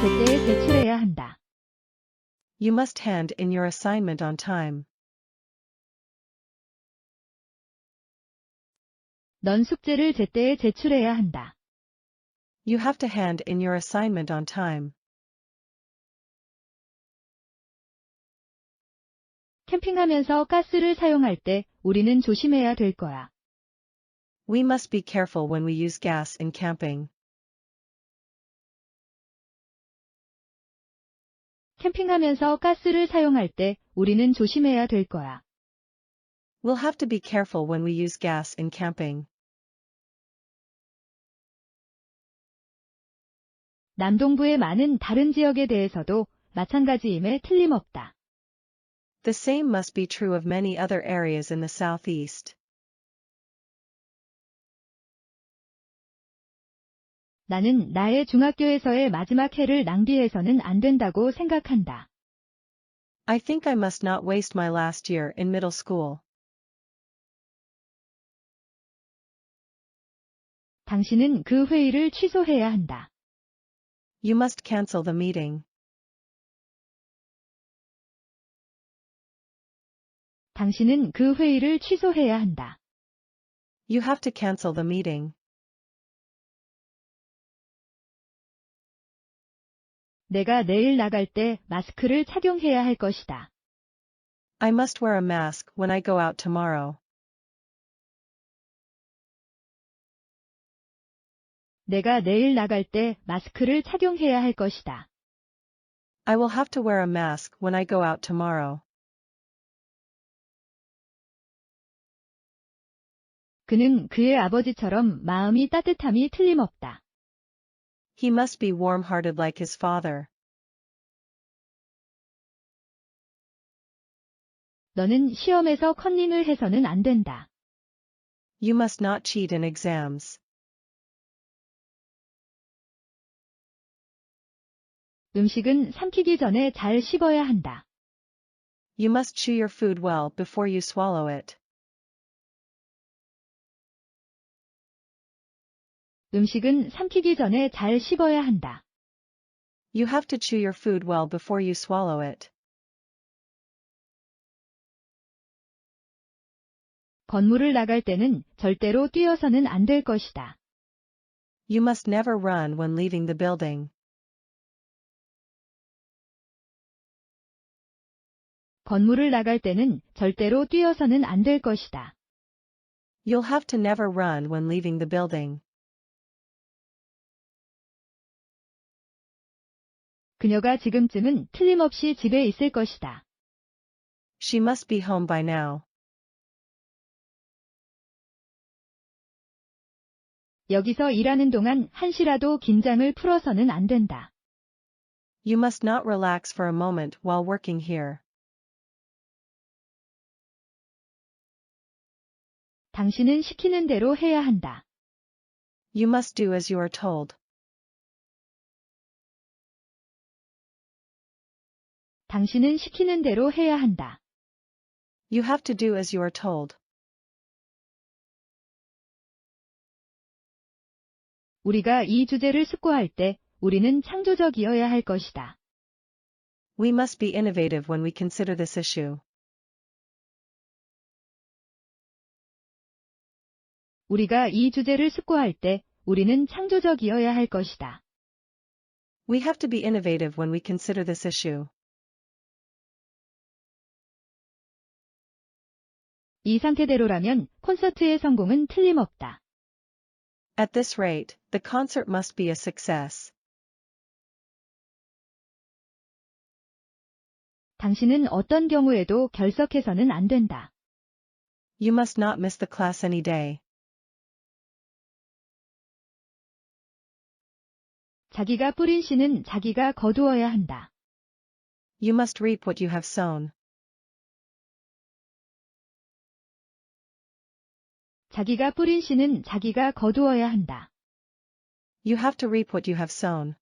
제때에 제출해야 한다. You must hand in your assignment on time. 넌 숙제를 제때에 제출해야 한다. You have to hand in your assignment on time. 캠핑하면서 가스를 사용할 때 우리는 조심해야 될 거야. We must be careful when we use gas in camping. 캠핑하면서 가스를 사용할 때 우리는 조심해야 될 거야. We'll have to be careful when we use gas in camping. 남동부의 많은 다른 지역에 대해서도 마찬가지임에 틀림없다. The same must be true of many other areas in the southeast. 나는 나의 중학교에서의 마지막 해를 낭비해서는 안 된다고 생각한다. I think I must not waste my last year in middle school. 당신은 그 회의를 취소해야 한다. You must cancel the meeting. 당신은 그 회의를 취소해야 한다. You have to cancel the meeting. 내가 내일 나갈 때 마스크를 착용해야 할 것이다. I must wear a mask when I go out tomorrow. 내가 내일 나갈 때 마스크를 착용해야 할 것이다. I will have to wear a mask when I go out tomorrow. 그는 그의 아버지처럼 마음이 따뜻함이 틀림없다. He must be warm-hearted like his father. 너는 시험에서 컨닝을 해서는 안 된다. You must not cheat in exams. 음식은 삼키기 전에 잘 씹어야 한다. You must chew your food well before you swallow it. 음식은 삼키기 전에 잘 씹어야 한다. You have to chew your food well before you swallow it. 건물을 나갈 때는 절대로 뛰어서는 안 될 것이다. You must never run when leaving the building. 건물을 나갈 때는 절대로 뛰어서는 안 될 것이다. You'll have to never run when leaving the building. 그녀가 지금쯤은 틀림없이 집에 있을 것이다. She must be home by now. 여기서 일하는 동안 한시라도 긴장을 풀어서는 안 된다. You must not relax for a moment while working here. 당신은 시키는 대로 해야 한다. You must do as you are told. 당신은 시키는 대로 해야 한다. You have to do as you are told. 우리가 이 주제를 숙고할 때 우리는 창조적이어야 할 것이다. We must be innovative when we consider this issue. 우리가 이 주제를 숙고할 때 우리는 창조적이어야 할 것이다. We have to be innovative when we consider this issue. 이 상태대로라면 콘서트의 성공은 틀림없다. At this rate, the concert must be a success. 당신은 어떤 경우에도 결석해서는 안 된다. You must not miss the class any day. 자기가 뿌린 씨는 자기가 거두어야 한다. You must reap what you have sown. 자기가 뿌린 씨는 자기가 거두어야 한다. You have to reap what you have sown.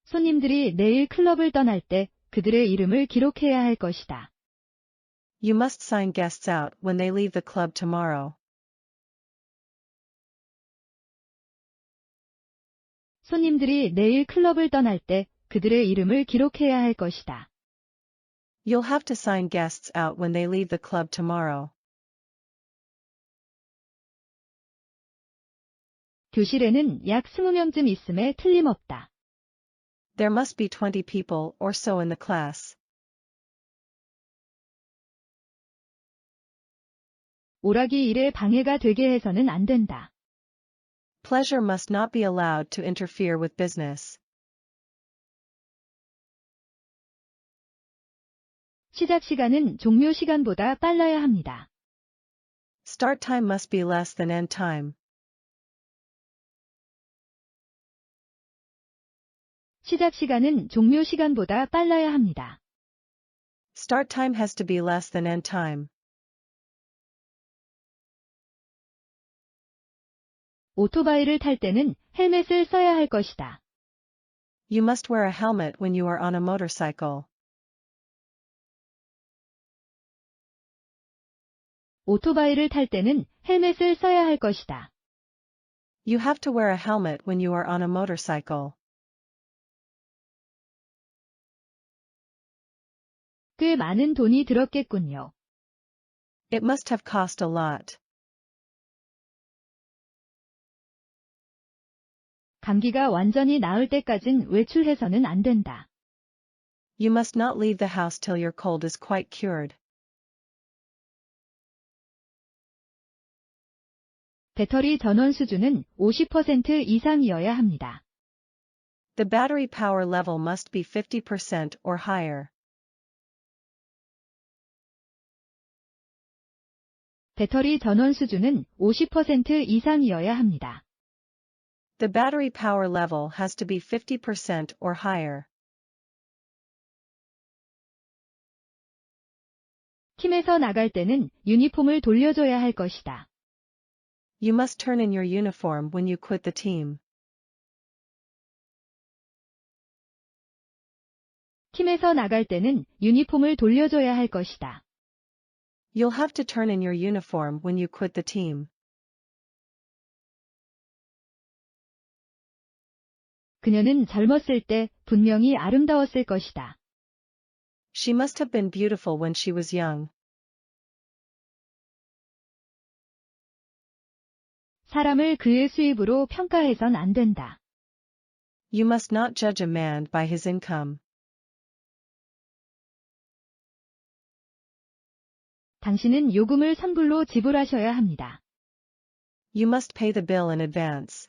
손님들이 내일 클럽을 떠날 때 그들의 이름을 기록해야 할 것이다. You must sign guests out when they leave the club tomorrow. 손님들이 내일 클럽을 떠날 때 그들의 이름을 기록해야 할 것이다. You'll have to sign guests out when they leave the club tomorrow. 교실에는 약 20명쯤 있음에 틀림없다. There must be 20 people or so in the class. 오락이 일에 방해가 되게 해서는 안 된다. Pleasure must not be allowed to interfere with business. 시작 시간은 종료 시간보다 빨라야 합니다. Start time must be less than end time. 시작 시간은 종료 시간보다 빨라야 합니다. Start time has to be less than end time. 오토바이를 탈 때는 헬멧을 써야 할 것이다. You must wear a helmet when you are on a motorcycle. 오토바이를 탈 때는 헬멧을 써야 할 것이다. You have to wear a helmet when you are on a motorcycle. 꽤 많은 돈이 들었겠군요. It must have cost a lot. 감기가 완전히 나을 때까진 외출해서는 안 된다. You must not leave the house till your cold is quite cured. 배터리 전원 수준은 50% 이상이어야 합니다. The battery power level must be 50% or higher. 배터리 전원 수준은 50% 이상이어야 합니다. The battery power level has to be 50% or higher. 팀에서 나갈 때는 유니폼을 돌려줘야 할 것이다. You must turn in your uniform when you quit the team. 팀에서 나갈 때는 유니폼을 돌려줘야 할 것이다. You'll have to turn in your uniform when you quit the team. 그녀는 젊었을 때 분명히 아름다웠을 것이다. She must have been beautiful when she was young. 사람을 그의 수입으로 평가해선 안 된다. You must not judge a man by his income. 당신은 요금을 선불로 지불하셔야 합니다. You must pay the bill in advance.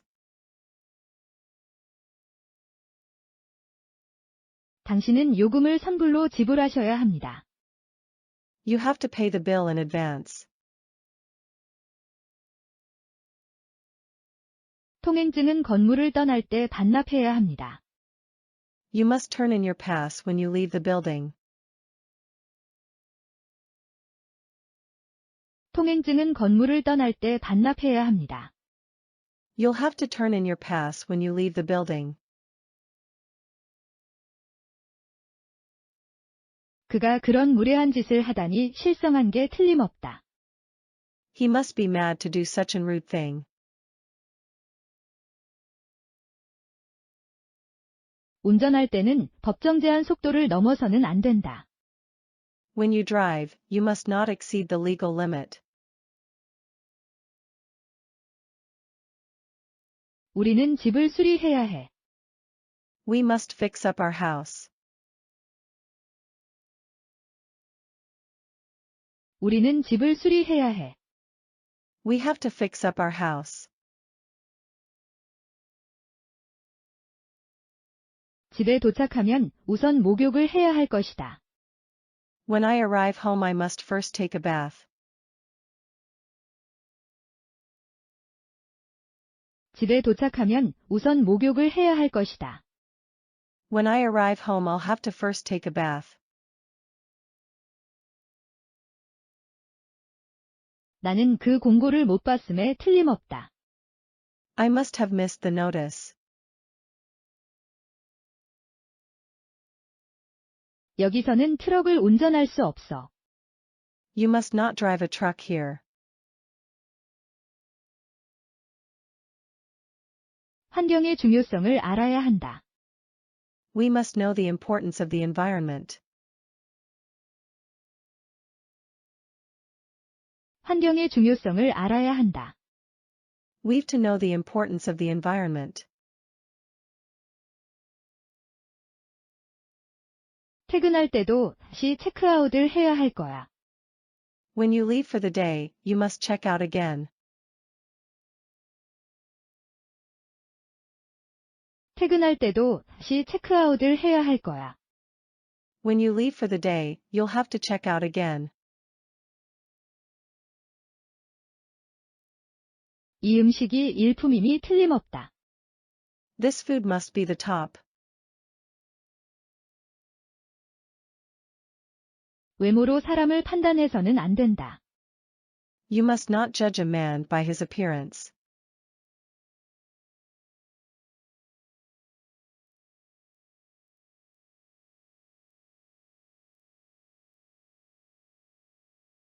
당신은 요금을 선불로 지불하셔야 합니다. You have to pay the bill in advance. 통행증은 건물을 떠날 때 반납해야 합니다. You must turn in your pass when you leave the building. 통행증은 건물을 떠날 때 반납해야 합니다. You'll have to turn in your pass when you leave the building. 그가 그런 무례한 짓을 하다니 실성한 게 틀림없다. He must be mad to do such an rude thing. 운전할 때는 법정 제한 속도를 넘어서는 안 된다. When you drive, you must not exceed the legal limit. 우리는 집을 수리해야 해. We must fix up our house. 우리는 집을 수리해야 해. We have to fix up our house. 집에 도착하면 우선 목욕을 해야 할 것이다. When I arrive home, I must first take a bath. 집에 도착하면 우선 목욕을 해야 할 것이다. When I arrive home, I'll have to first take a bath. 나는 그 공고를 못 봤음에 틀림없다. I must have missed the notice. 여기서는 트럭을 운전할 수 없어. You must not drive a truck here. 환경의 중요성을 알아야 한다. We must know the importance of the environment. 환경의 중요성을 알아야 한다. We've to know the importance of the environment. 퇴근할 때도 다시 체크아웃을 해야 할 거야. When you leave for the day, you must check out again. 퇴근할 때도 다시 체크아웃을 해야 할 거야. When you leave for the day, you'll have to check out again. 이 음식이 일품임이 틀림없다. This food must be the top. 외모로 사람을 판단해서는 안 된다. You must not judge a man by his appearance.